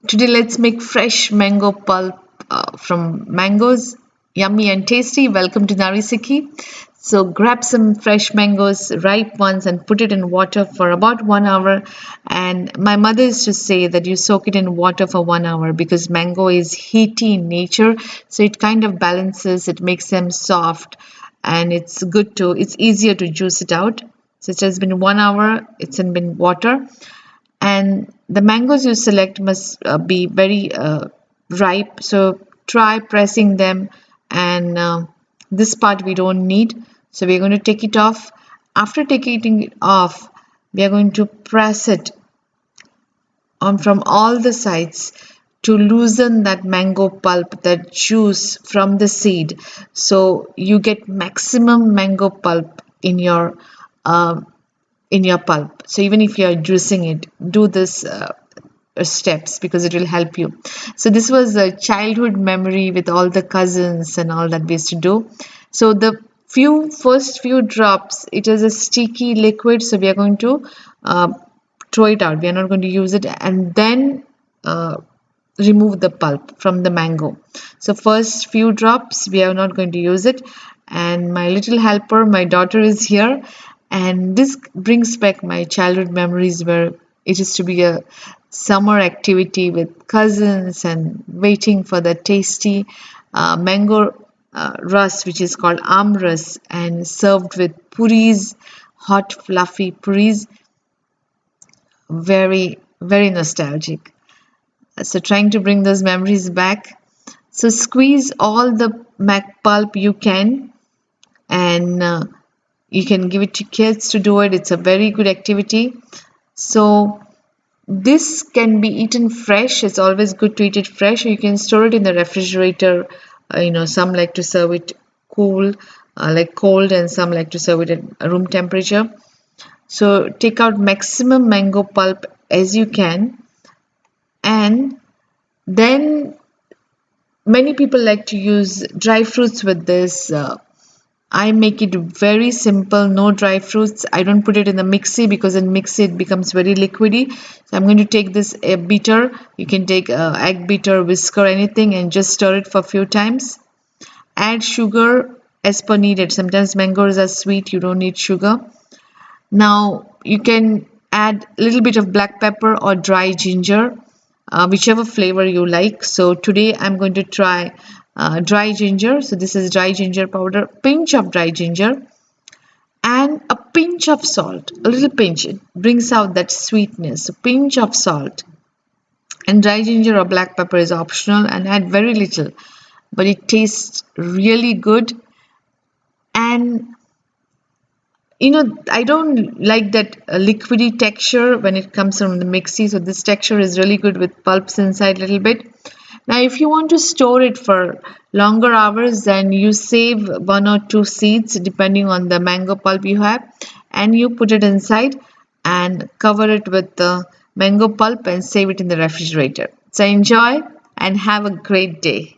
Today let's make fresh mango pulp from mangoes. Yummy and tasty. Welcome to Narisiki. So grab some fresh mangoes, ripe ones, and put it in water for about 1 hour. And my mother used to say that you soak it in water for 1 hour because mango is heaty in nature. So it kind of balances, it makes them soft, and it's easier to juice it out. So it has been 1 hour, it's been water, and the mangoes you select must be very ripe, so try pressing them, and this part we don't need, so we're going to take it off. After taking it off, we are going to press it on from all the sides to loosen that mango pulp, that juice from the seed, so you get maximum mango pulp uh, in your pulp. So even if you're juicing it, do this steps because it will help you. So this was a childhood memory with all the cousins and all that we used to do. So the first few drops, it is a sticky liquid, so we are going to uh, throw it out. We are not going to use it, and then uh, remove the pulp from the mango. So first few drops we are not going to use it, and my little helper, my daughter, is here, and this brings back my childhood memories where it used to be a summer activity with cousins and waiting for the tasty mango rus, which is called amras, and served with puris, hot fluffy puris. Very, very nostalgic. So trying to bring those memories back. So squeeze all the mac pulp you can, and you can give it to kids to do it. It's a very good activity. So this can be eaten fresh. It's always good to eat it fresh. You can store it in the refrigerator. Some like to serve it cool, like cold, and some like to serve it at room temperature. So take out maximum mango pulp as you can, and then many people like to use dry fruits with this. I make it very simple, no dry fruits. I don't put it in the mixie because in mixie it becomes very liquidy. So I'm going to take this beater. You can take egg beater, whisker, anything, and just stir it for a few times. Add sugar as per needed. Sometimes mangoes are sweet, you don't need sugar. Now you can add a little bit of black pepper or dry ginger, whichever flavor you like. So today I'm going to try dry ginger. So this is dry ginger powder, pinch of dry ginger, and a pinch of salt, a little pinch. It brings out that sweetness. A pinch of salt, and dry ginger or black pepper is optional, and add very little, but it tastes really good. And I don't like that liquidy texture when it comes from the mixie. So this texture is really good with pulps inside a little bit. Now, if you want to store it for longer hours, then you save 1 or 2 seeds depending on the mango pulp you have, and you put it inside and cover it with the mango pulp and save it in the refrigerator. So enjoy and have a great day.